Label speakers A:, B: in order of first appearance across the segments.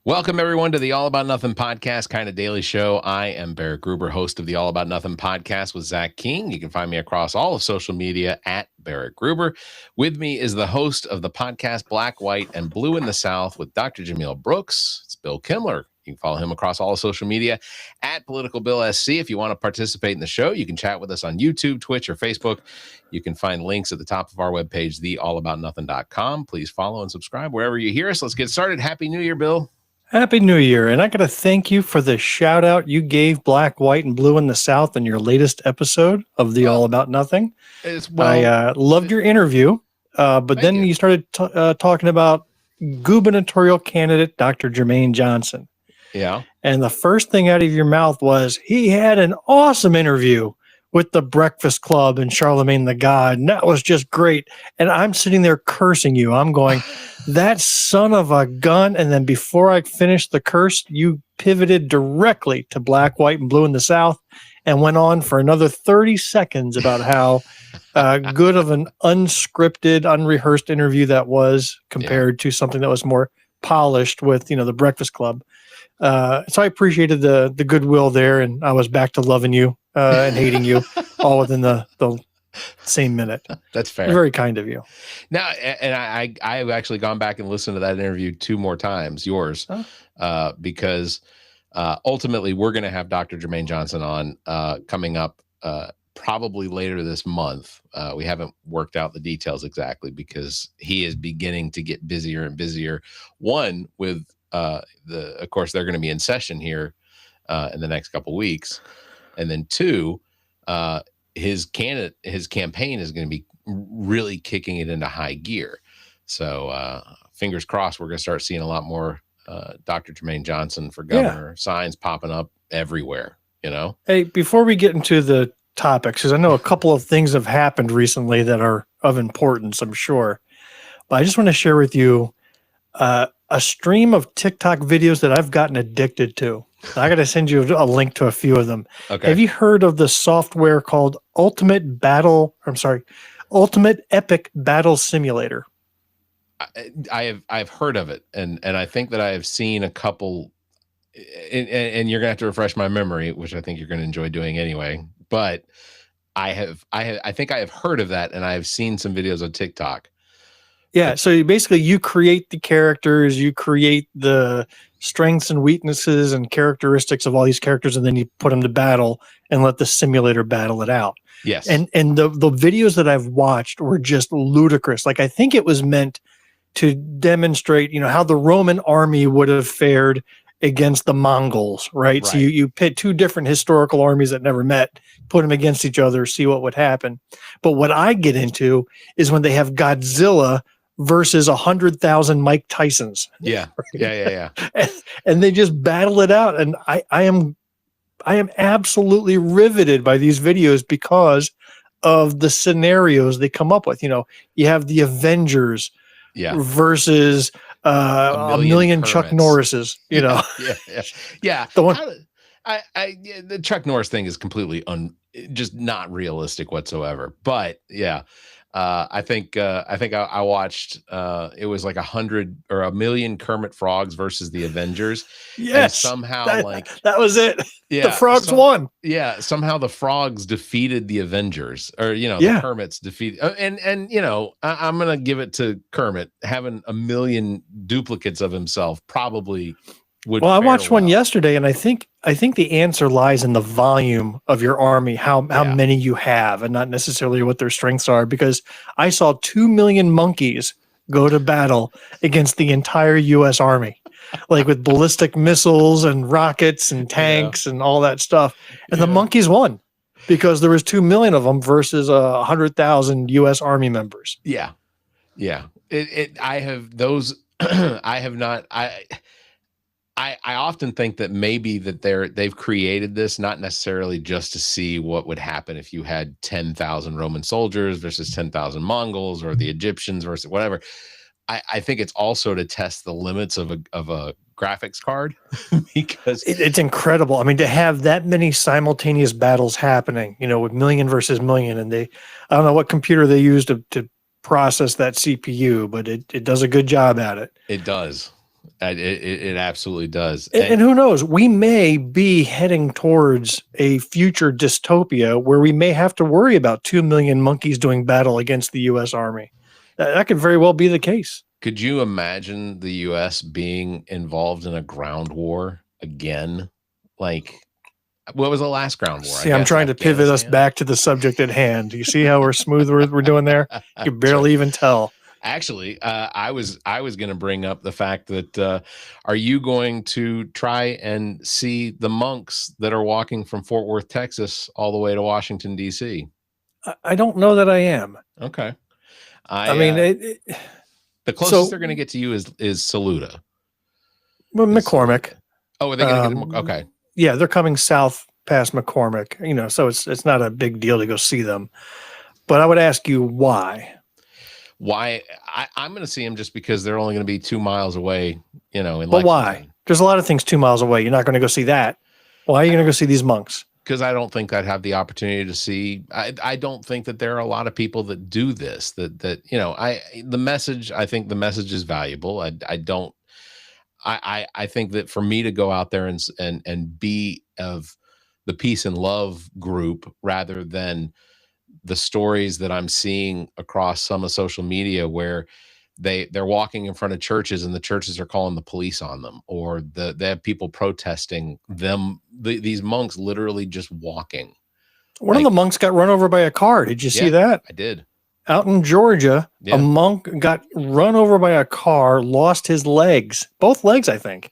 A: Welcome, everyone, to the All About Nothing podcast, kind of daily show. I am Barrett Gruber, host of the All About Nothing podcast with Zach King. You can find me across all of social media at Barrett Gruber. With me is the host of the podcast Black, White, and Blue in the South with Dr. Jamil Brooks. It's Bill Kimler. You can follow him across all of social media at politicalbillsc. If you want to participate in the show, you can chat with us on YouTube, Twitch, or Facebook. You can find links at the top of our webpage, theallaboutnothing.com. Please follow and subscribe wherever you hear us. Let's get started. Happy New Year, Bill.
B: Happy New Year. And I got to thank you for the shout out you gave Black, White, and Blue in the South in your latest episode of the All About Nothing. I loved your interview, but then you started talking about gubernatorial candidate Dr. Jermaine Johnson.
A: Yeah.
B: And the first thing out of your mouth was he had an awesome interview with the Breakfast Club and Charlemagne the God. And that was just great. And I'm sitting there cursing you. I'm going, that son of a gun. And then before I finished the curse, you pivoted directly to Black, White, and Blue in the South and went on for another 30 seconds about how good of an unscripted, unrehearsed interview that was compared to something that was more polished with, the Breakfast Club. So I appreciated the goodwill there, and I was back to loving you and hating you all within the same minute.
A: That's fair.
B: Very kind of you.
A: Now, and I've actually gone back and listened to that interview 2 more times, yours, because ultimately we're going to have Dr. Jermaine Johnson on coming up probably later this month. We haven't worked out the details exactly because he is beginning to get busier and busier. One, with of course, they're going to be in session here in the next couple weeks. And then 2, his campaign is going to be really kicking it into high gear. So fingers crossed, we're going to start seeing a lot more Dr. Jermaine Johnson for governor signs popping up everywhere, Hey,
B: before we get into the topics, because I know a couple of things have happened recently that are of importance, I'm sure. But I just want to share with you a stream of TikTok videos that I've gotten addicted to. I got to send you a link to a few of them.
A: Okay.
B: Have you heard of the software called Ultimate Epic Battle Simulator?
A: I've heard of it, and I think that I have seen a couple, and you're gonna have to refresh my memory, which I think you're gonna enjoy doing anyway. But I think I have heard of that, and I have seen some videos on TikTok.
B: Yeah, so you create the characters, you create the strengths and weaknesses and characteristics of all these characters, and then you put them to battle and let the simulator battle it out.
A: Yes.
B: And the videos that I've watched were just ludicrous. Like, I think it was meant to demonstrate, how the Roman army would have fared against the Mongols, right? So you pit 2 different historical armies that never met, put them against each other, see what would happen. But what I get into is when they have Godzilla versus 100,000 Mike Tysons.
A: Yeah.
B: And they just battle it out. And I am absolutely riveted by these videos because of the scenarios they come up with. You have the Avengers versus a million Chuck Norrises,
A: Yeah.
B: The one,
A: the Chuck Norris thing is completely just not realistic whatsoever. But I think I watched it was like 100 or 1 million Kermit frogs versus the Avengers.
B: Yes,
A: and somehow
B: that was it.
A: Yeah,
B: the frogs won.
A: Yeah, somehow the frogs defeated the Avengers, or the Kermits defeated. And I'm gonna give it to Kermit. Having 1 million duplicates of himself probably would.
B: Well, I watched one yesterday, and I think the answer lies in the volume of your army, how many you have, and not necessarily what their strengths are. Because I saw 2 million monkeys go to battle against the entire U.S. Army, like with ballistic missiles and rockets and tanks and all that stuff. And the monkeys won because there was 2 million of them versus 100,000 U.S. Army members.
A: Yeah. I have those. I have not. I often think that maybe that they've created this not necessarily just to see what would happen if you had 10,000 Roman soldiers versus 10,000 Mongols, or the Egyptians versus whatever. I think it's also to test the limits of a graphics card because
B: it's incredible. I mean, to have that many simultaneous battles happening, with million versus million, and I don't know what computer they use to process that CPU, but it does a good job at it.
A: It does. It absolutely does.
B: And who knows? We may be heading towards a future dystopia where we may have to worry about 2 million monkeys doing battle against the U.S. Army. That could very well be the case.
A: Could you imagine the U.S. being involved in a ground war again? Like, what was the last ground war?
B: See, I'm trying to pivot us back to the subject at hand. You see how we're smooth we're doing there? You can barely even tell.
A: Actually, I was going to bring up the fact that are you going to try and see the monks that are walking from Fort Worth, Texas, all the way to Washington, D.C.?
B: I don't know that I am.
A: Okay.
B: I mean,
A: the closest they're going to get to you is Saluda.
B: Well, McCormick.
A: Oh, are they going to get okay?
B: Yeah, they're coming south past McCormick. So it's not a big deal to go see them. But I would ask you why.
A: Why I'm going to see them just because they're only going to be 2 miles away, in
B: But
A: Lexington.
B: Why? There's a lot of things 2 miles away. You're not going to go see that. Why are you going to go see these monks?
A: Because I don't think I'd have the opportunity to see. I don't think that there are a lot of people that do this. The message. I think the message is valuable. I think that for me to go out there and be of the peace and love group rather than the stories that I'm seeing across some of social media where they're walking in front of churches and the churches are calling the police on them, or they have people protesting them. These monks literally just walking.
B: One of the monks got run over by a car. Did you see that?
A: I did.
B: Out in Georgia, a monk got run over by a car, lost his legs, both legs, I think.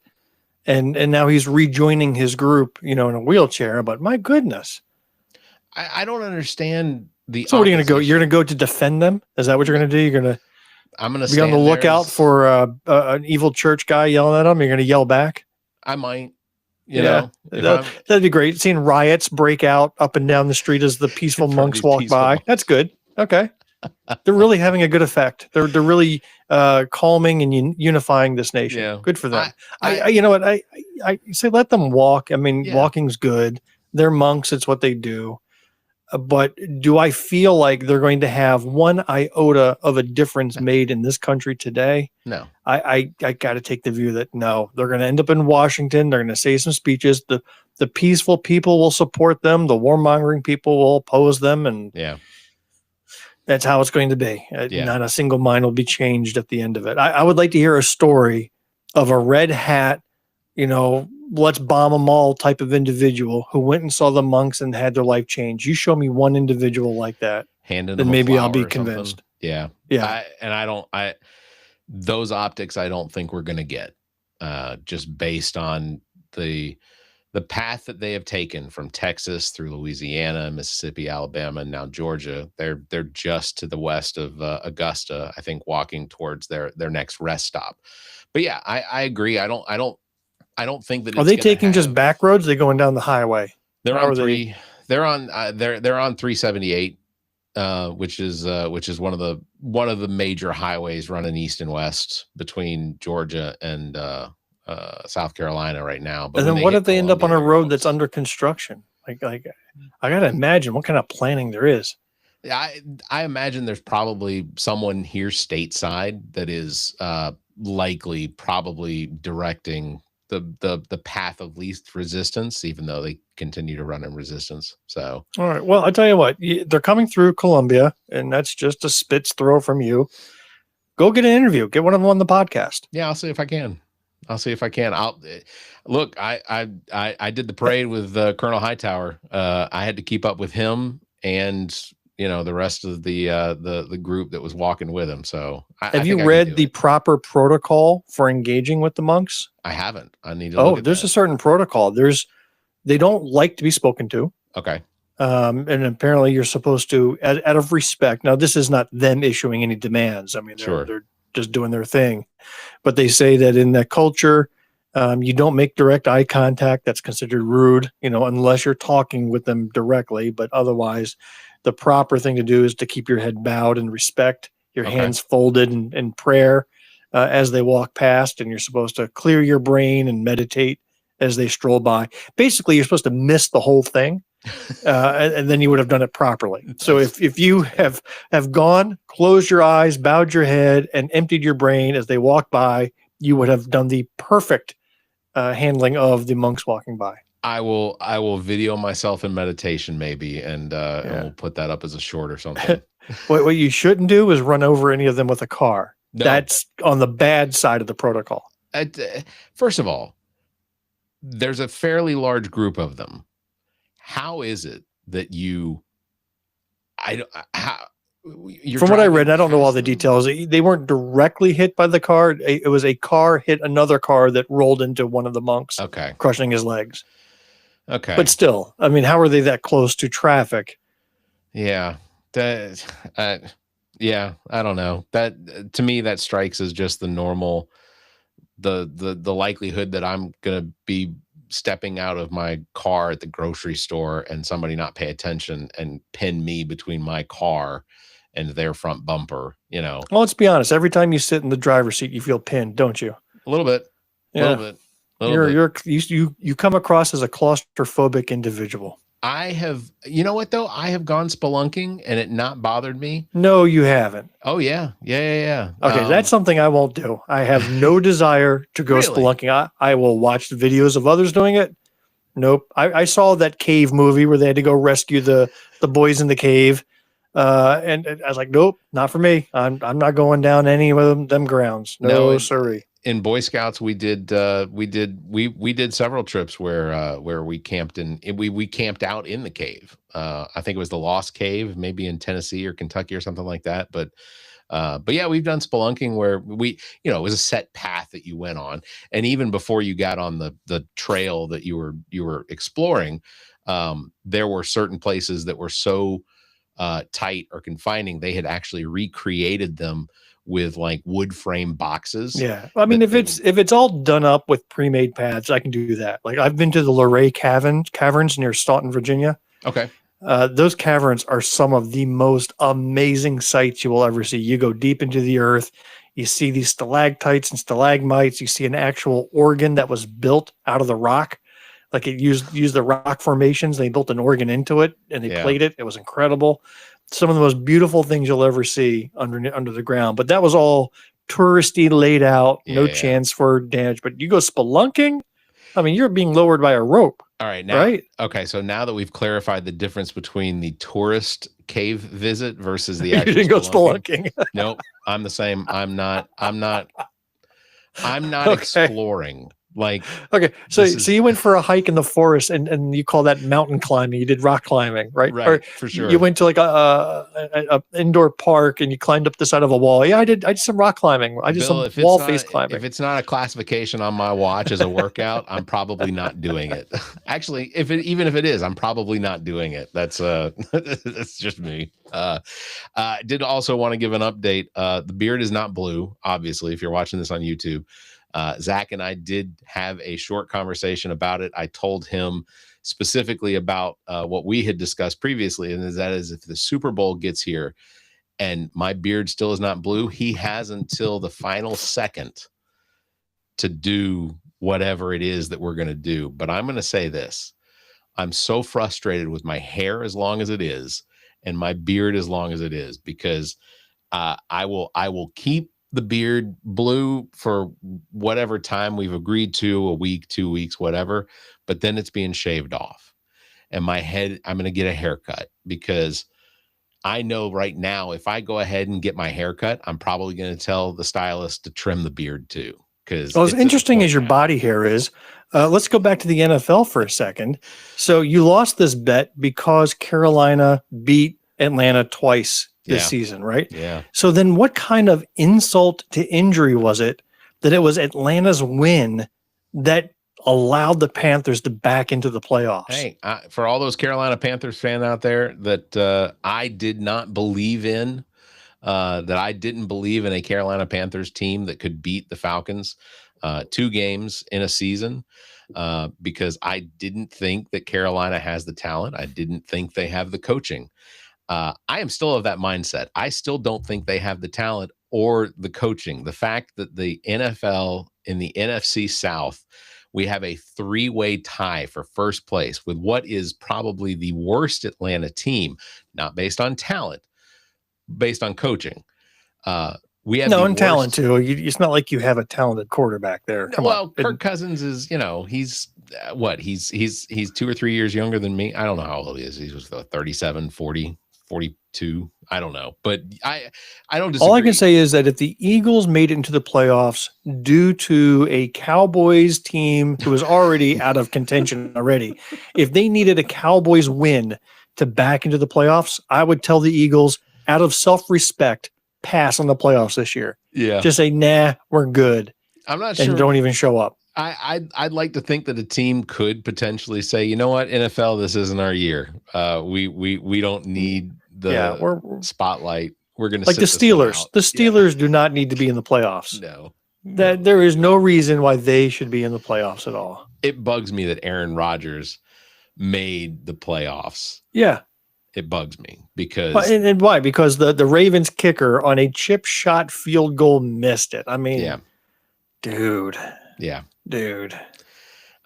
B: And now he's rejoining his group, in a wheelchair. But my goodness.
A: I don't understand the.
B: So what are you going to go? You're going to go to defend them? Is that what you're going to do? I'm going to be on the lookout for an evil church guy yelling at them. You're going to yell back?
A: I might.
B: That'd be great. Seeing riots break out up and down the street as the peaceful monks walk by. Monks. That's good. Okay. They're really having a good effect. They're really calming and unifying this nation. Yeah. Good for them. You know what? I say let them walk. I mean, walking's good. They're monks. It's what they do. But do I feel like they're going to have one iota of a difference made in this country today?
A: No.
B: I got to take the view that no, they're going to end up in Washington. They're going to say some speeches. The peaceful people will support them. The warmongering people will oppose them. And that's how it's going to be. Not a single mind will be changed at the end of it. I would like to hear a story of a red hat, let's bomb them all type of individual who went and saw the monks and had their life change. You show me one individual like that, then maybe I'll be convinced.
A: Yeah. Those optics, I don't think we're going to get just based on the path that they have taken from Texas through Louisiana, Mississippi, Alabama, and now Georgia. They're just to the west of Augusta, I think, walking towards their next rest stop. But yeah, I agree. I don't think that. Are
B: they taking just back roads? They're going down the highway.
A: They're on 378, which is one of the major highways running east and west between Georgia and South Carolina right now. But
B: and then what if they end up on a road that's under construction? Like I gotta imagine what kind of planning there is.
A: I imagine there's probably someone here stateside that is probably directing the path of least resistance, even though they continue to run in resistance. So,
B: all right. Well, I'll tell you what, they're coming through Columbia, and that's just a spit's throw from you. Go get an interview. Get one of them on the podcast.
A: Yeah, I'll see if I can. I'll look. I did the parade with Colonel Hightower. I had to keep up with him and the rest of the group that was walking with him. So
B: have you read the proper protocol for engaging with the monks?
A: I haven't. I need to look at
B: there's a certain protocol. They don't like to be spoken to.
A: Okay.
B: And apparently you're supposed to, out of respect. Now, this is not them issuing any demands. I mean, they're just doing their thing. But they say that in that culture, you don't make direct eye contact. That's considered rude, unless you're talking with them directly. But otherwise, the proper thing to do is to keep your head bowed in respect, your hands folded in prayer as they walk past, and you're supposed to clear your brain and meditate as they stroll by. Basically, you're supposed to miss the whole thing, and then you would have done it properly. So if you have gone, closed your eyes, bowed your head, and emptied your brain as they walk by, you would have done the perfect handling of the monks walking by.
A: I will video myself in meditation maybe, and we'll put that up as a short or something.
B: What you shouldn't do is run over any of them with a car.
A: No.
B: That's on the bad side of the protocol.
A: First of all, there's a fairly large group of them. How is it that
B: from what I read, I don't know all the details. They weren't directly hit by the car. It was a car hit another car that rolled into one of the monks, crushing his legs.
A: Okay.
B: But still, I mean, how are they that close to traffic?
A: Yeah. Yeah, I don't know. That to me, that strikes as just the normal, the likelihood that I'm gonna be stepping out of my car at the grocery store and somebody not pay attention and pin me between my car and their front bumper, you know.
B: Well, let's be honest. Every time you sit in the driver's seat, you feel pinned, don't you?
A: A little bit.
B: Yeah. You come across as a claustrophobic individual.
A: You know what though? I have gone spelunking and it not bothered me.
B: No, you haven't.
A: Oh yeah. Yeah.
B: Okay. That's something I won't do. I have no desire to go spelunking. I will watch the videos of others doing it. Nope. I saw that cave movie where they had to go rescue the boys in the cave. And I was like, nope, not for me. I'm not going down any of them grounds. No, sorry.
A: In Boy Scouts, we did several trips where we camped we camped out in the cave. I think it was the Lost Cave, maybe in Tennessee or Kentucky or something like that. But yeah, we've done spelunking where it was a set path that you went on, and even before you got on the trail that you were exploring, there were certain places that were so tight or confining they had actually recreated them with like wood frame boxes.
B: Yeah. I mean, if it's all done up with pre-made paths, I can do that. Like I've been to the Luray caverns near Staunton, Virginia.
A: Okay.
B: Those caverns are some of the most amazing sights you will ever see. You go deep into the earth. You see these stalactites and stalagmites. You see an actual organ that was built out of the rock. Like it used the rock formations. They built an organ into it and they played it. It was incredible. Some of the most beautiful things you'll ever see under the ground. But that was all touristy, laid out, no chance for damage. But you go spelunking, I mean, you're being lowered by a rope.
A: All right. Now, right? Okay. So now that we've clarified the difference between the tourist cave visit versus the actual
B: you didn't go spelunking.
A: Nope. I'm the same. I'm not exploring. Like,
B: okay, so you went for a hike in the forest and you call that mountain climbing. You did rock climbing, right?
A: Right,
B: or
A: for sure.
B: You went to like a indoor park and you climbed up the side of a wall. Yeah, I did some rock climbing. I did some wall face climbing.
A: If it's not a classification on my watch as a workout, I'm probably not doing it. Actually, even if it is, I'm probably not doing it. That's that's just me. Did also want to give an update. The beard is not blue, obviously, if you're watching this on YouTube. Zach and I did have a short conversation about it. I told him specifically about what we had discussed previously, and that is if the Super Bowl gets here and my beard still is not blue, he has until the final second to do whatever it is that we're going to do. But I'm going to say this. I'm so frustrated with my hair as long as it is and my beard as long as it is, because I will keep the beard blue for whatever time we've agreed to, a week, 2 weeks, whatever, but then it's being shaved off. And my head, I'm going to get a haircut, because I know right now, if I go ahead and get my haircut, I'm probably going to tell the stylist to trim the beard too. Because
B: as interesting as your body hair is, let's go back to the NFL for a second. So you lost this bet because Carolina beat Atlanta twice this season, right?
A: Yeah.
B: So then what kind of insult to injury was it that it was Atlanta's win that allowed the Panthers to back into the playoffs?
A: Hey, for all those Carolina Panthers fans out there that I did not believe in, that I didn't believe in a Carolina Panthers team that could beat the Falcons 2 games in a season, because I didn't think that Carolina has the talent. I didn't think they have the coaching. I am still of that mindset. I still don't think they have the talent or the coaching. The fact that the NFL in the NFC South, we have a 3-way tie for first place with what is probably the worst Atlanta team, not based on talent, based on coaching, We have
B: and talent too. It's not like you have a talented quarterback there. Come on.
A: Kirk Cousins is, he's what? He's 2 or 3 years younger than me. I don't know how old he is. He was 37, 40, 42. I don't know. But I don't disagree.
B: All I can say is that if the Eagles made it into the playoffs due to a Cowboys team who was already out of contention already, if they needed a Cowboys win to back into the playoffs, I would tell the Eagles, out of self-respect, pass on the playoffs this year.
A: Yeah.
B: Just say, nah, we're good.
A: I'm not sure.
B: And don't even show up.
A: I'd like to think that a team could potentially say, you know what, NFL, this isn't our year. We don't need the spotlight. We're going to
B: like the Steelers. The Steelers do not need to be in the playoffs.
A: No.
B: There is no reason why they should be in the playoffs at all.
A: It bugs me that Aaron Rodgers made the playoffs.
B: Yeah.
A: It bugs me because
B: and why? Because the Ravens kicker on a chip shot field goal missed it. I mean, dude.
A: Yeah.
B: Dude.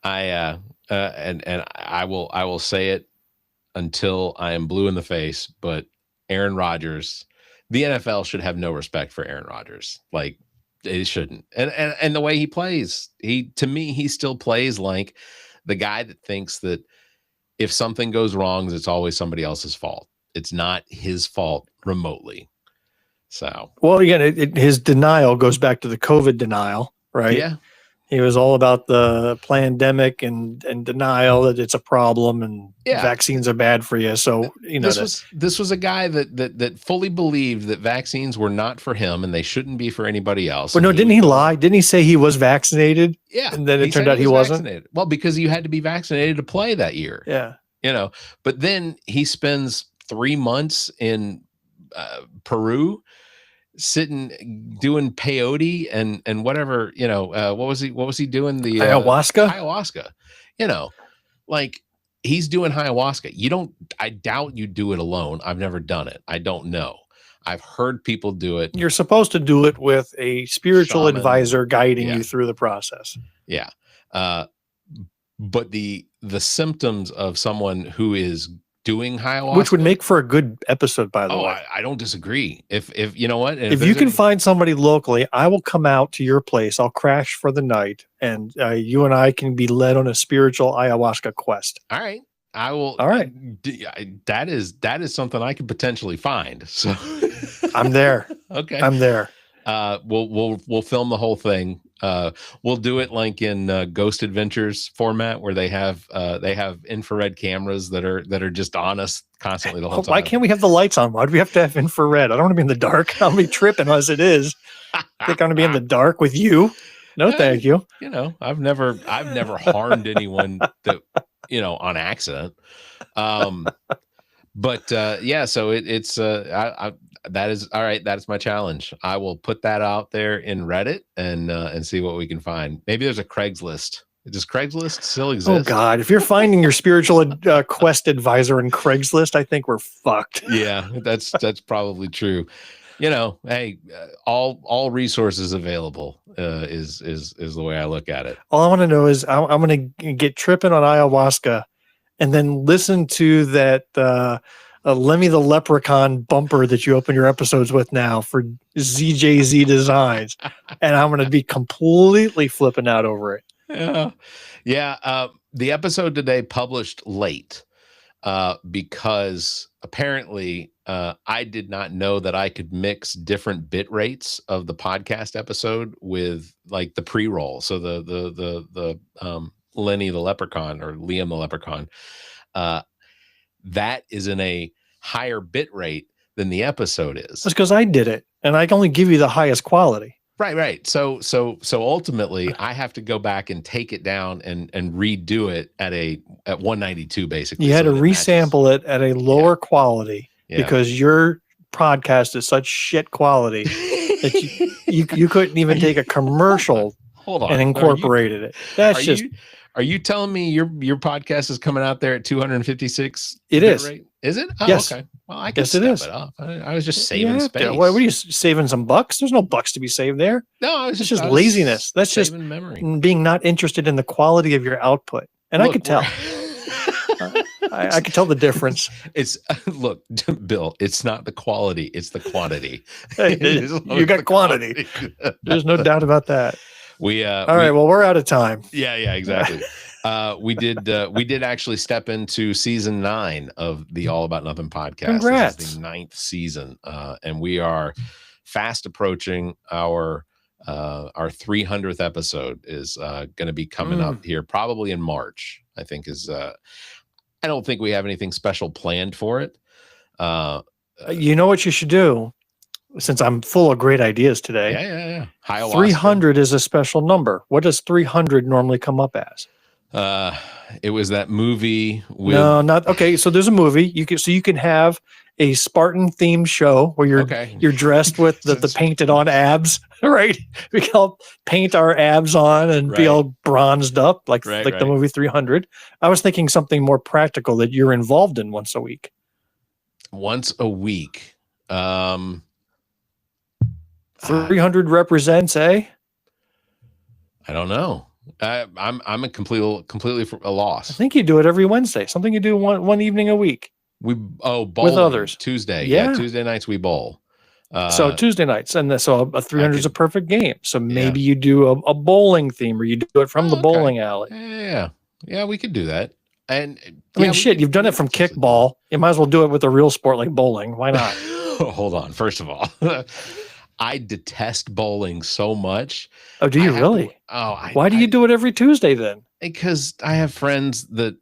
A: I will say it until I am blue in the face, but Aaron Rodgers, the NFL should have no respect for Aaron Rodgers. Like, it shouldn't. And the way he plays, to me, he still plays like the guy that thinks that if something goes wrong, it's always somebody else's fault. It's not his fault remotely. So,
B: well, again, his denial goes back to the COVID denial, right?
A: Yeah.
B: He was all about the pandemic and denial that it's a problem and vaccines are bad for you. So,
A: this was a guy that fully believed that vaccines were not for him and they shouldn't be for anybody else.
B: But no, didn't he lie? Didn't he say he was vaccinated?
A: Yeah.
B: And then it turned out he wasn't?
A: Vaccinated. Well, because you had to be vaccinated to play that year.
B: Yeah.
A: But then he spends 3 months in Peru sitting doing peyote and whatever, what was he doing? The ayahuasca, like he's doing ayahuasca. I doubt you do it alone. I've never done it. I don't know. I've heard people do it.
B: You're supposed to do it with a spiritual advisor guiding you through the process.
A: Yeah. But the symptoms of someone who is doing ayahuasca,
B: which would make for a good episode, by the way.
A: I don't disagree. If you know what,
B: if you can find somebody locally, I will come out to your place. I'll crash for the night, and you and I can be led on a spiritual ayahuasca quest.
A: All right, I will.
B: All right,
A: that is something I could potentially find. So
B: I'm there.
A: Okay,
B: I'm there.
A: We'll film the whole thing. We'll do it like in Ghost Adventures format, where they have infrared cameras that are just on us constantly the whole time.
B: Why can't we have the lights on? Why do we have to have infrared? I don't want to be in the dark. I'll be tripping as it is. I think I'm going to be in the dark with you. No, thank you.
A: I've never harmed anyone that on accident. But so it's that is all right. That's my challenge. I will put that out there in Reddit and see what we can find. Maybe there's a Craigslist. Does Craigslist still exist?
B: Oh God, if you're finding your spiritual quest advisor in Craigslist, I think we're fucked.
A: Yeah, that's probably true. Hey, all resources available is the way I look at it.
B: All I want to know is I'm going to get tripping on ayahuasca and then listen to that Lemmy the Leprechaun bumper that you open your episodes with now for ZJZ Designs. And I'm going to be completely flipping out over it.
A: Yeah. The episode today published late because apparently I did not know that I could mix different bit rates of the podcast episode with like the pre-roll. So the Lenny the Leprechaun or Liam the Leprechaun, that is in a higher bit rate than the episode is.
B: That's because I did it, and I can only give you the highest quality.
A: Right. So ultimately, I have to go back and take it down and redo it at 192 basically.
B: You had to resample it at a lower quality because your podcast is such shit quality that you couldn't even take a commercial and incorporated it. That's just.
A: Are you telling me your podcast is coming out there at 256?
B: It is.
A: Rate? Is it? Oh,
B: yes.
A: Okay. Well, I can step it up. I was just saving space.
B: What are you saving some bucks? There's no bucks to be saved there.
A: No,
B: it's just laziness. That's just being not interested in the quality of your output. And look, I could tell. I can tell the difference.
A: It's look, Bill, it's not the quality, it's the quantity.
B: Hey, you got quantity. There's no doubt about that. All right, well, we're out of time.
A: Yeah, exactly. We did actually step into season 9 of the All About Nothing podcast.
B: Congrats.
A: This is the 9th season, and we are fast approaching our 300th episode is going to be coming up here probably in March. I think I don't think we have anything special planned for it.
B: You know what you should do? Since I'm full of great ideas today.
A: Yeah.
B: 300 is a special number. What does 300 normally come up as?
A: It was that movie with...
B: No, not okay. So there's a movie you can have a Spartan themed show where you're dressed with the painted on abs, right? We can all paint our abs on and be all bronzed up like the movie 300. I was thinking something more practical that you're involved in once a week.
A: Once a week.
B: 300 represents I
A: don't know. I'm completely a loss.
B: I think you do it every Wednesday. Something you do one evening a week.
A: Bowling
B: with others.
A: Tuesday. Yeah, Tuesday nights we bowl.
B: So Tuesday nights, and so a 300 is a perfect game. So maybe you do a bowling theme, or you do it from the bowling alley.
A: Yeah, we could do that. And
B: I mean, you've done it from kickball. You might as well do it with a real sport like bowling. Why not?
A: Hold on. First of all, I detest bowling so much.
B: Oh, do you really? Why do you do it every Tuesday then?
A: Because I have friends that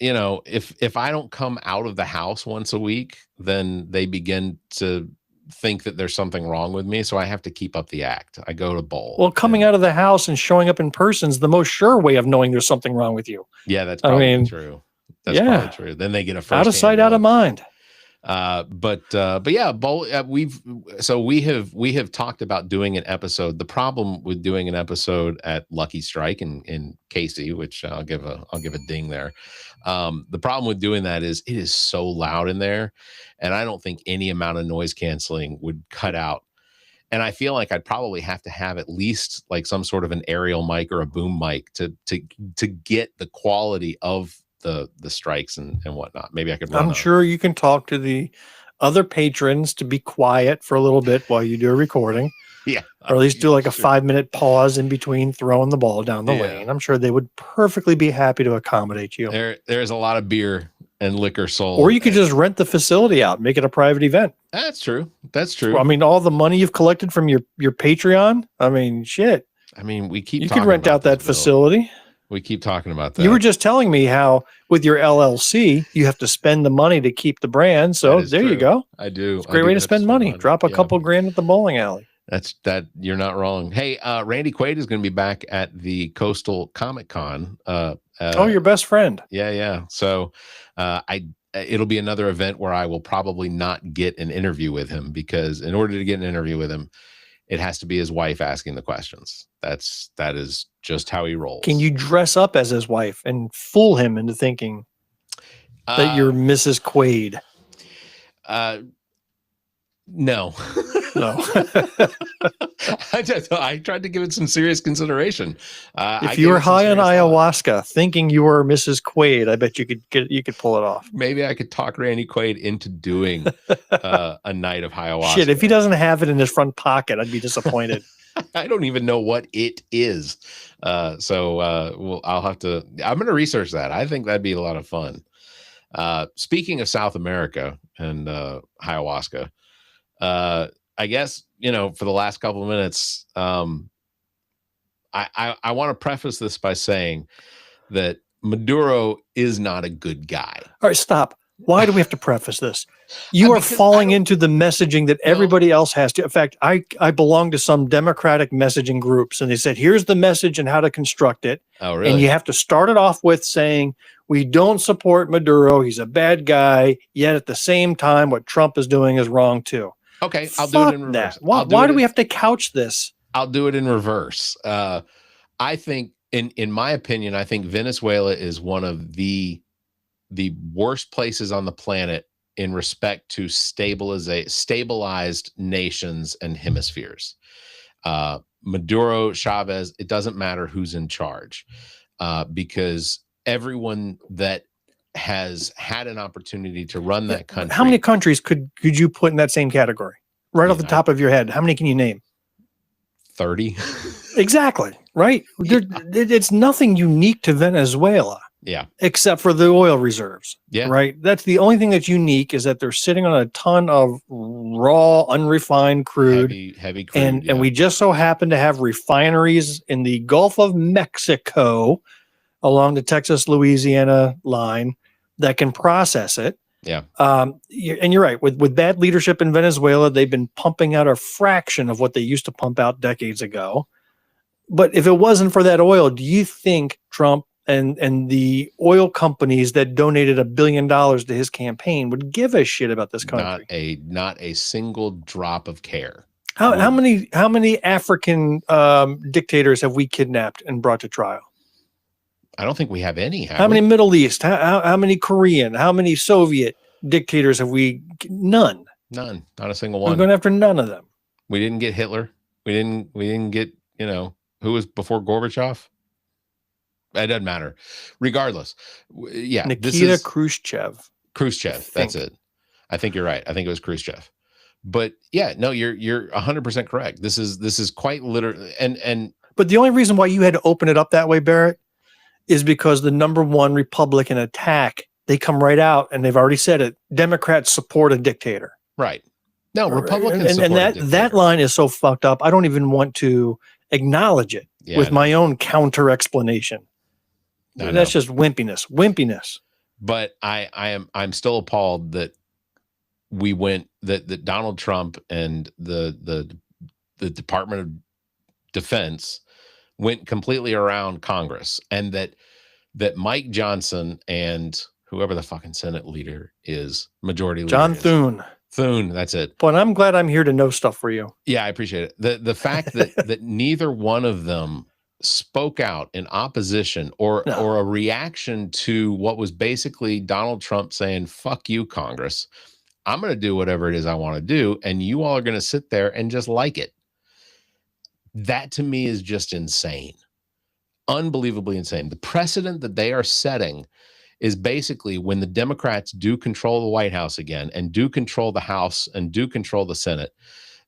A: if I don't come out of the house once a week, then they begin to think that there's something wrong with me. So I have to keep up the act. I go to bowl.
B: Well, coming out of the house and showing up in person is the most sure way of knowing there's something wrong with you.
A: Yeah, that's probably true. That's probably true. Then they get a first
B: out of sight, out of mind.
A: But yeah, we have talked about doing an episode. The problem with doing an episode at Lucky Strike in Casey, which I'll give a ding there. The problem with doing that is it is so loud in there, and I don't think any amount of noise canceling would cut out. And I feel like I'd probably have to have at least like some sort of an aerial mic or a boom mic to get the quality of the strikes and whatnot. Maybe I could
B: I'm sure you can talk to the other patrons to be quiet for a little bit while you do a recording.
A: Yeah.
B: Or at least do like a 5-minute pause in between throwing the ball down the lane. I'm sure they would perfectly be happy to accommodate you.
A: There's a lot of beer and liquor sold.
B: Or you could just rent the facility out, make it a private event.
A: That's true.
B: I mean, all the money you've collected from your Patreon. I mean, shit.
A: I mean, you
B: could rent out that facility.
A: We keep talking about that.
B: You were just telling me how with your LLC, you have to spend the money to keep the brand. So there you go.
A: I do.
B: It's a great way to spend money. Drop a couple grand at the bowling alley.
A: You're not wrong. Hey, Randy Quaid is going to be back at the Coastal Comic Con.
B: Your best friend.
A: Yeah. So it'll be another event where I will probably not get an interview with him, because in order to get an interview with him, it has to be his wife asking the questions. That is just how he rolls.
B: Can you dress up as his wife and fool him into thinking that you're Mrs. Quaid?
A: No. I tried to give it some serious consideration.
B: If you were high on ayahuasca, thinking you were Mrs. Quaid, I bet you could pull it off.
A: Maybe I could talk Randy Quaid into doing a night of ayahuasca.
B: Shit, if he doesn't have it in his front pocket, I'd be disappointed.
A: I don't even know what it is. So I'll have to. I'm going to research that. I think that'd be a lot of fun. Speaking of South America and ayahuasca. I guess, for the last couple of minutes, I want to preface this by saying that Maduro is not a good guy.
B: All right, stop. Why do we have to preface this? You are falling into the messaging that everybody else has to. In fact, I belong to some Democratic messaging groups, and they said, here's the message and how to construct it.
A: Oh, really?
B: And you have to start it off with saying, we don't support Maduro. He's a bad guy. Yet at the same time, what Trump is doing is wrong too.
A: Okay, I'll do it in reverse.
B: Why do we have to couch this?
A: I'll do it in reverse. I think, in my opinion, I think Venezuela is one of the worst places on the planet in respect to stabilized nations and hemispheres. Maduro, Chavez, it doesn't matter who's in charge, because everyone that has had an opportunity to run that country.
B: How many countries could you put in that same category? Right off the top of your head, how many can you name?
A: 30.
B: Exactly. Right. It's nothing unique to Venezuela.
A: Yeah.
B: Except for the oil reserves.
A: Yeah.
B: Right. That's the only thing that's unique, is that they're sitting on a ton of raw, unrefined crude.
A: Heavy crude.
B: And we just so happen to have refineries in the Gulf of Mexico along the Texas-Louisiana line that can process it.
A: Yeah.
B: And you're right. With bad leadership in Venezuela, they've been pumping out a fraction of what they used to pump out decades ago. But if it wasn't for that oil, do you think Trump and the oil companies that donated $1 billion to his campaign would give a shit about this country?
A: Not a single drop of care.
B: How many African dictators have we kidnapped and brought to trial?
A: I don't think we have any.
B: How many Middle East? How many Korean? How many Soviet dictators have we? None.
A: None. Not a single one.
B: We're going after none of them.
A: We didn't get Hitler. We didn't get, who was before Gorbachev? It doesn't matter. Regardless. Yeah.
B: Nikita Khrushchev.
A: Khrushchev. That's it. I think you're right. I think it was Khrushchev. But yeah, no, you're 100% correct. This is quite literally
B: but the only reason why you had to open it up that way, Barrett, is because the number one Republican attack, they come right out and they've already said it. Democrats support a dictator.
A: Right. No, Republicans
B: and that line is so fucked up. I don't even want to acknowledge it with my own counter explanation. That's just wimpiness.
A: But I'm still appalled that we went that Donald Trump and the Department of Defense went completely around Congress, and that Mike Johnson and whoever the fucking Senate leader is, majority leader,
B: John Thune,
A: that's it.
B: But I'm glad I'm here to know stuff for you.
A: Yeah, I appreciate it. The fact that neither one of them spoke out in opposition or a reaction to what was basically Donald Trump saying, "Fuck you, Congress. I'm going to do whatever it is I want to do, and you all are going to sit there and just like it." That to me is just insane. Unbelievably insane. The precedent that they are setting is basically, when the Democrats do control the White House again and do control the House and do control the Senate,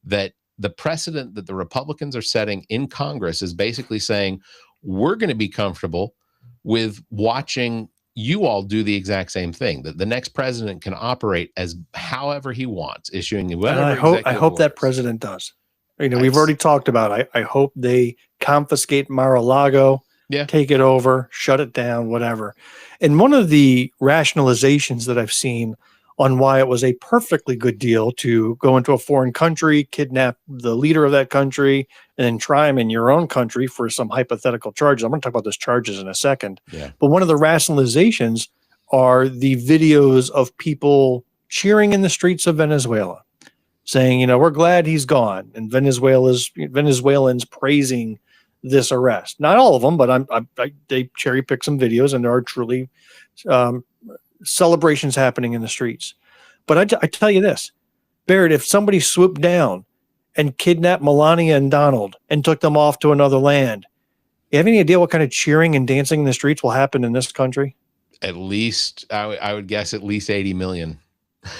A: that the precedent that the Republicans are setting in Congress is basically saying, we're going to be comfortable with watching you all do the exact same thing, that the next president can operate as however he wants, issuing whatever.
B: I hope that president does. We've already talked about, I hope they confiscate Mar-a-Lago, take it over, shut it down, whatever. And one of the rationalizations that I've seen on why it was a perfectly good deal to go into a foreign country, kidnap the leader of that country, and then try him in your own country for some hypothetical charges. I'm going to talk about those charges in a second. Yeah. But one of the rationalizations are the videos of people cheering in the streets of Venezuela, saying, we're glad he's gone, and Venezuelans praising this arrest. Not all of them, but they cherry pick some videos, and there are truly celebrations happening in the streets. But I tell you this, Barrett, if somebody swooped down and kidnapped Melania and Donald and took them off to another land, you have any idea what kind of cheering and dancing in the streets will happen in this country?
A: At least, I would guess at least 80 million.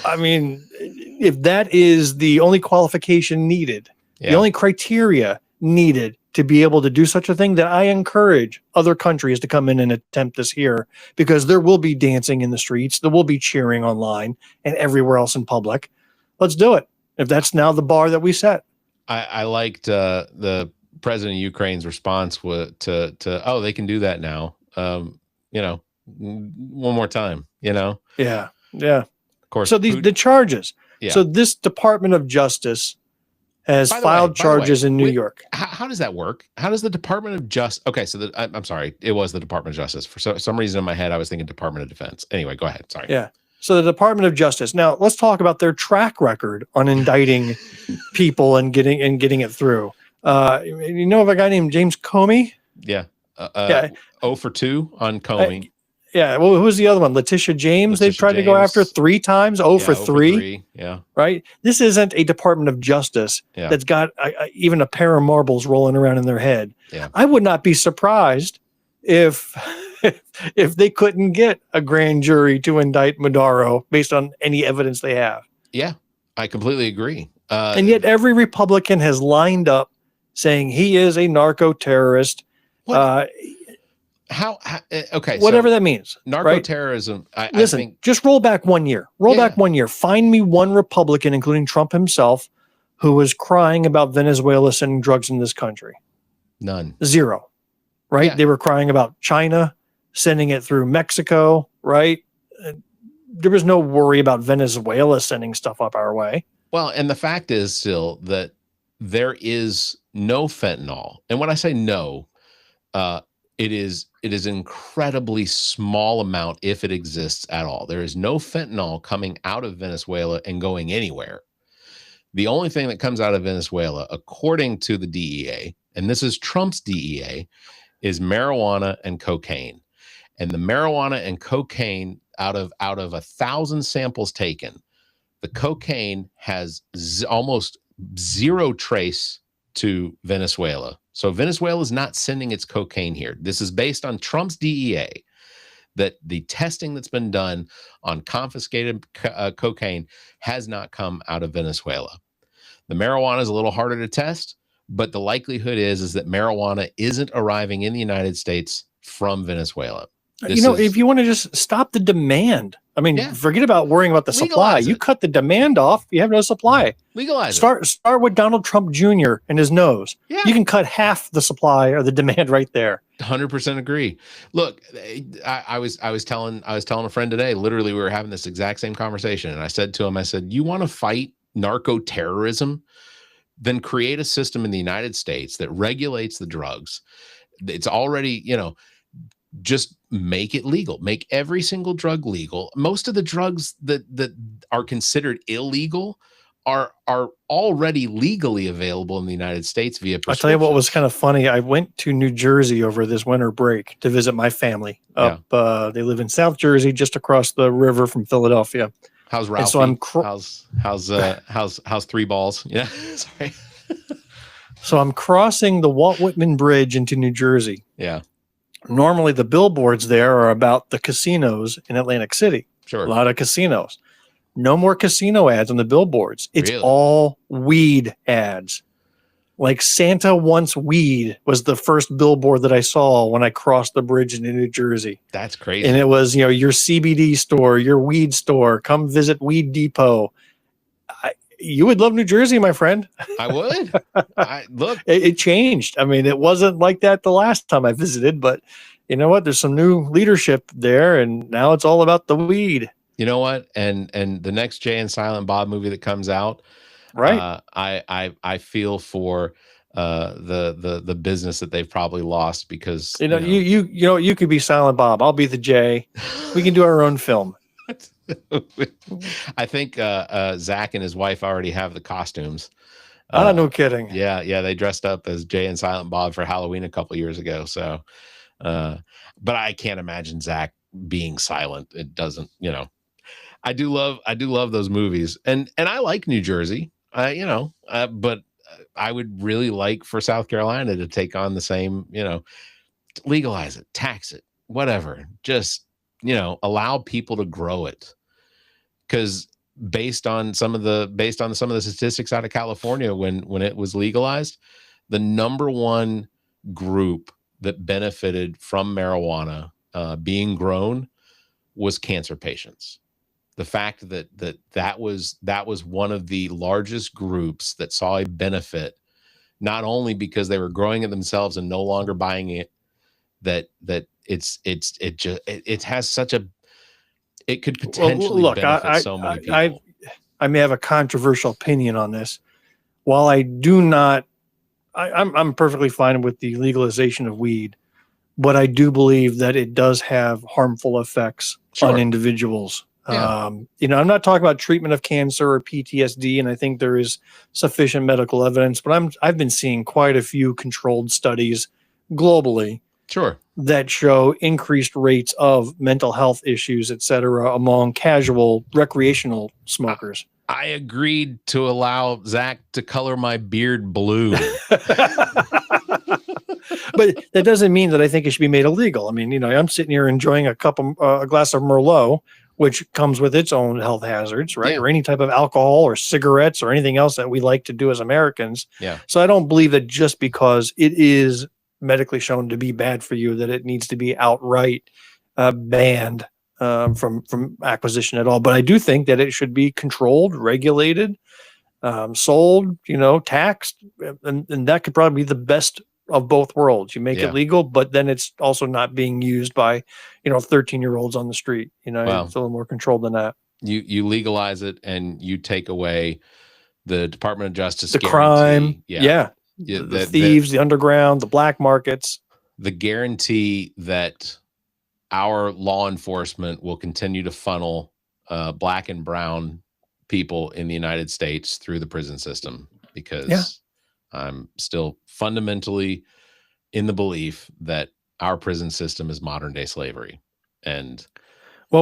B: I mean, if that is the only qualification needed, the only criteria needed to be able to do such a thing, that I encourage other countries to come in and attempt this here, because there will be dancing in the streets, there will be cheering online and everywhere else in public. Let's do it. If that's now the bar that we set. I liked
A: the president of Ukraine's response to they can do that now. One more time, Yeah. Of course.
B: So the charges. Yeah. So this Department of Justice has filed charges in New York.
A: How does that work? How does the Department of Justice? Okay, so I'm sorry, it was the Department of Justice. For some reason in my head, I was thinking Department of Defense. Anyway, go ahead. Sorry.
B: Yeah. So the Department of Justice. Now let's talk about their track record on indicting people and getting it through. You know of a guy named James Comey?
A: Yeah. 0 for 2 on Comey.
B: Yeah. Well, who was the other one? Letitia James. They've tried to go after 3 times. 0 for 3.
A: Yeah.
B: Right. This isn't a Department of Justice that's got even a pair of marbles rolling around in their head.
A: Yeah.
B: I would not be surprised if if they couldn't get a grand jury to indict Maduro based on any evidence they have.
A: Yeah, I completely agree.
B: And yet every Republican has lined up saying he is a narco-terrorist.
A: Okay,
B: whatever that means.
A: Narco-terrorism,
B: right? Listen, I think, just roll back 1 year. Back 1 year. Find me one Republican, including Trump himself, who was crying about Venezuela sending drugs in this country.
A: None.
B: Zero. Right? Yeah. They were crying about China sending it through Mexico, right? There was no worry about Venezuela sending stuff up our way.
A: Well, and the fact is still that there is no fentanyl. And when I say no, it is incredibly small amount, if it exists at all. There is no fentanyl coming out of Venezuela and going anywhere. The only thing that comes out of Venezuela, according to the DEA, and this is Trump's DEA, is marijuana and cocaine. And the marijuana and cocaine, out of 1,000 samples taken, the cocaine has almost zero trace to Venezuela. So Venezuela is not sending its cocaine here. This is based on Trump's DEA, that the testing that's been done on confiscated cocaine has not come out of Venezuela. The marijuana is a little harder to test, but the likelihood is that marijuana isn't arriving in the United States from Venezuela.
B: If you want to just stop the demand, I mean, forget about worrying about the supply. You cut the demand off, you have no supply.
A: Legalize
B: it. Start with Donald Trump Jr. and his nose. Yeah. You can cut half the supply or the demand right there.
A: 100% agree. Look, I was telling a friend today, literally we were having this exact same conversation, and I said to him, I said, you want to fight narco terrorism? Then create a system in the United States that regulates the drugs. It's already, just make it legal. Make every single drug legal. Most of the drugs that are considered illegal are already legally available in the United States via prescription.
B: I'll tell you what was kind of funny. I went to New Jersey over this winter break to visit my family. They live in South Jersey, just across the river from Philadelphia.
A: How's Ralphie? So how's Three Balls? Yeah, sorry.
B: So I'm crossing the Walt Whitman Bridge into New Jersey.
A: Yeah.
B: Normally the billboards there are about the casinos in Atlantic City.
A: Sure.
B: A lot of casinos. No more casino ads on the billboards. It's all weed ads. Like Santa Wants Weed was the first billboard that I saw when I crossed the bridge into New Jersey.
A: That's crazy.
B: And it was, your CBD store, your weed store, come visit Weed Depot. You would love New Jersey, my friend.
A: I would. Look,
B: it changed. I mean, it wasn't like that the last time I visited, but you know what? There's some new leadership there, and now it's all about the weed.
A: You know what? And the next Jay and Silent Bob movie that comes out,
B: right?
A: I feel for the business that they've probably lost because
B: you could be Silent Bob. I'll be the Jay. We can do our own film.
A: I think Zach and his wife already have the costumes.
B: No kidding.
A: Yeah, they dressed up as Jay and Silent Bob for Halloween a couple years ago. So, but I can't imagine Zach being silent. It doesn't, I do love those movies, and I like New Jersey. But I would really like for South Carolina to take on the same, legalize it, tax it, whatever. Just allow people to grow it, because based on some of the statistics out of California, when it was legalized, the number one group that benefited from marijuana being grown was cancer patients. The fact that was one of the largest groups that saw a benefit, not only because they were growing it themselves and no longer buying it, that it has such a, it could potentially benefit so many people.
B: I may have a controversial opinion on this. While I do not, I'm perfectly fine with the legalization of weed, but I do believe that it does have harmful effects on individuals.
A: Yeah.
B: I'm not talking about treatment of cancer or PTSD, and I think there is sufficient medical evidence, but I've been seeing quite a few controlled studies globally.
A: Sure.
B: That show increased rates of mental health issues, et cetera, among casual recreational smokers.
A: I agreed to allow Zach to color my beard blue.
B: But that doesn't mean that I think it should be made illegal. I mean, I'm sitting here enjoying a glass of Merlot, which comes with its own health hazards, right?
A: Yeah.
B: Or any type of alcohol or cigarettes or anything else that we like to do as Americans.
A: Yeah.
B: So I don't believe that just because it is medically shown to be bad for you, that it needs to be outright banned from acquisition at all. But I do think that it should be controlled, regulated, sold, taxed, and that could probably be the best of both worlds. You make it legal, but then it's also not being used by, 13-year-olds on the street. It's a little more controlled than that.
A: You legalize it and you take away the Department of Justice,
B: the crime, the thieves, the underground, the black markets,
A: the guarantee that our law enforcement will continue to funnel black and brown people in the United States through the prison system, because I'm still fundamentally in the belief that our prison system is modern day slavery. And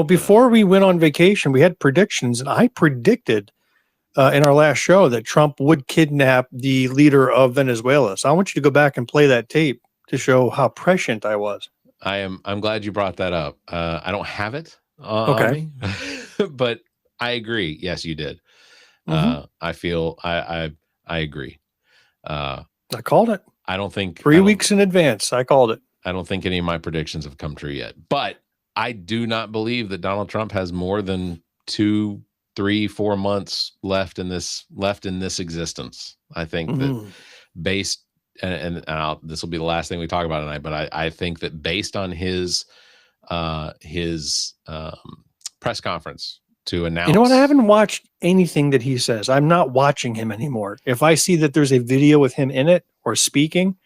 B: before we went on vacation, we had predictions, and I predicted in our last show that Trump would kidnap the leader of Venezuela. So I want you to go back and play that tape to show how prescient I was.
A: I'm glad you brought that up. I don't have it on me, but I agree. Yes, you did. I feel I agree.
B: I called it.
A: I don't think
B: 3 weeks in advance. I called it.
A: I don't think any of my predictions have come true yet, but I do not believe that Donald Trump has more than 2, 3, 4 months left in this existence. I think that based and this will be the last thing we talk about tonight, but I think that based on his press conference to announce.
B: You know what? I haven't watched anything that he says. I'm not watching him anymore. If I see that there's a video with him in it or speaking,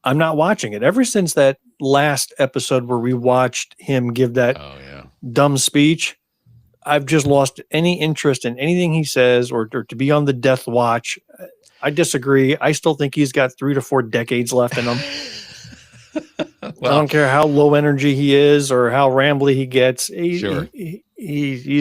B: I'm not watching it. Ever since that last episode where we watched him give that dumb speech, I've just lost any interest in anything he says or to be on the death watch. I disagree. I still think he's got 3 to 4 decades left in him. I don't care how low energy he is or how rambly he gets. He's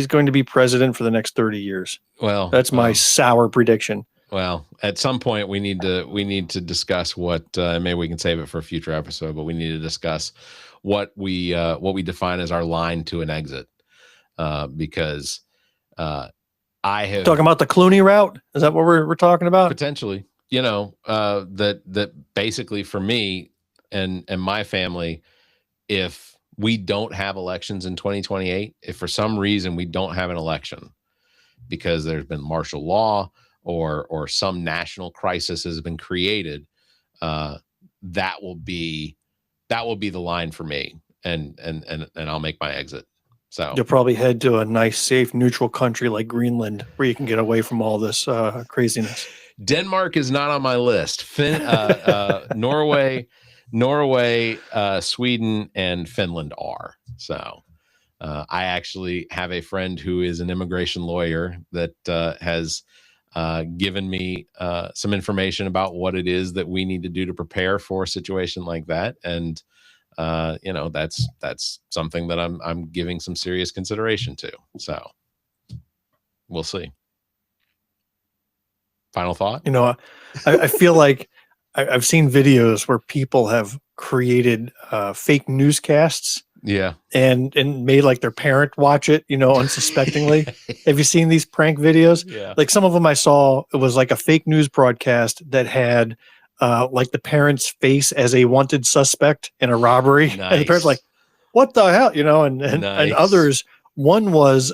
B: going to be president for the next 30 years.
A: Well,
B: that's my sour prediction.
A: Well, at some point we need to discuss what maybe we can save it for a future episode, but we need to discuss what we define as our line to an exit. Because I have
B: talking about the Clooney route. Is that what we're talking about?
A: Potentially, that basically for me and my family, if we don't have elections in 2028, if for some reason we don't have an election because there's been martial law or some national crisis has been created, that will be the line for me, and I'll make my exit. So
B: you'll probably head to a nice, safe, neutral country like Greenland, where you can get away from all this craziness.
A: Denmark is not on my list. Norway, Sweden, and Finland are. So I actually have a friend who is an immigration lawyer that has given me some information about what it is that we need to do to prepare for a situation like that. And that's something that I'm giving some serious consideration to. So we'll see. Final thought?
B: I feel like I've seen videos where people have created fake newscasts.
A: Yeah.
B: And made like their parent watch it, unsuspectingly. Have you seen these prank videos?
A: Yeah.
B: Like some of them I saw, it was like a fake news broadcast that had like the parent's face as a wanted suspect in a robbery.
A: Nice.
B: And the parent's like, what the hell? And others, one was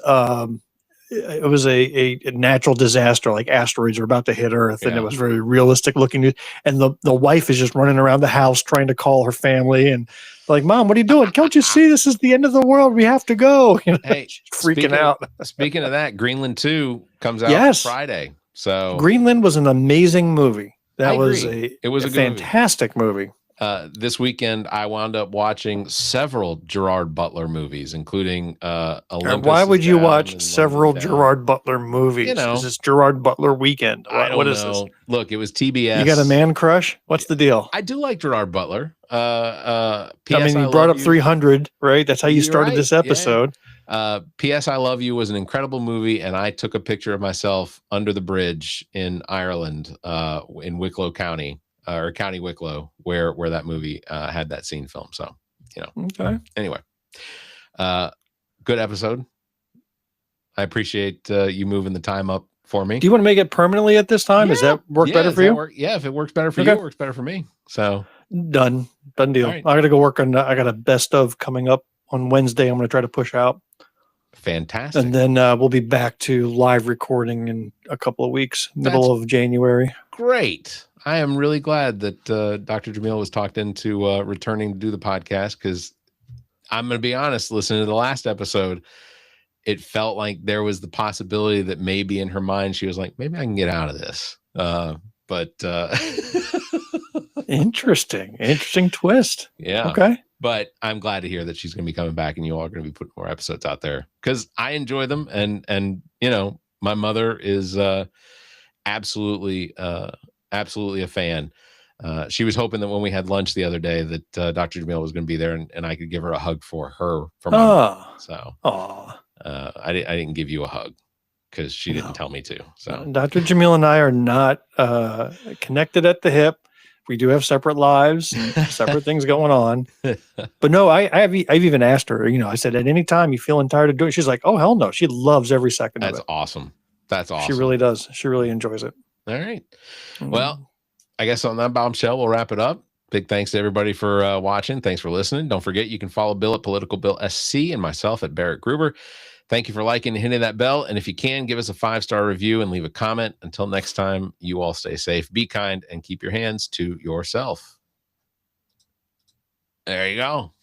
B: it was a natural disaster, like asteroids are about to hit Earth, and it was very realistic looking. And the wife is just running around the house trying to call her family, and like, Mom, what are you doing? Can't you see this is the end of the world? We have to go.
A: Hey,
B: she's freaking out.
A: Speaking of that, Greenland 2 comes out Friday. So
B: Greenland was an amazing movie. It was a fantastic movie.
A: This weekend, I wound up watching several Gerard Butler movies, including Olympus.
B: Why would you watch several Gerard Butler movies? Is this Gerard Butler weekend? What is this?
A: Look, it was TBS.
B: You got a man crush? What's the deal?
A: I do like Gerard Butler.
B: You brought up 300, right? That's how you started this episode.
A: Yeah. P.S. I Love You was an incredible movie, and I took a picture of myself under the bridge in Ireland, in Wicklow County. or County Wicklow, where that movie had that scene filmed. So,
B: Okay.
A: Anyway, good episode. I appreciate you moving the time up for me.
B: Do you want to make it permanently at this time? Does that work better for you?
A: If it works better for you, it works better for me. So
B: done deal. Right. I got to go work on. I got a best of coming up on Wednesday. I'm going to try to push out.
A: Fantastic.
B: And then we'll be back to live recording in a couple of weeks, middle of January.
A: Great. I am really glad that Dr. Jamil was talked into returning to do the podcast, because I'm going to be honest, listening to the last episode, it felt like there was the possibility that maybe in her mind she was like, maybe I can get out of this. But
B: interesting twist.
A: Yeah.
B: Okay.
A: But I'm glad to hear that she's going to be coming back, and you all are going to be putting more episodes out there, because I enjoy them. And my mother is absolutely a fan. She was hoping that when we had lunch the other day that Dr. Jamil was going to be there, and I could give her a hug for my mom. So I didn't give you a hug because she didn't tell me to. So
B: Dr. Jamil and I are not connected at the hip. We do have separate lives, separate things going on. But no, I've even asked her, I said, at any time you feeling tired of doing it, she's like, oh, hell no. She loves every second of it.
A: That's awesome. That's awesome.
B: She really does. She really enjoys it.
A: All right. Well, I guess on that bombshell, we'll wrap it up. Big thanks to everybody for watching. Thanks for listening. Don't forget, you can follow Bill at politicalbillsc and myself at Barrett Gruber. Thank you for liking and hitting that bell. And if you can, give us a 5-star review and leave a comment. Until next time, you all stay safe, be kind, and keep your hands to yourself. There you go.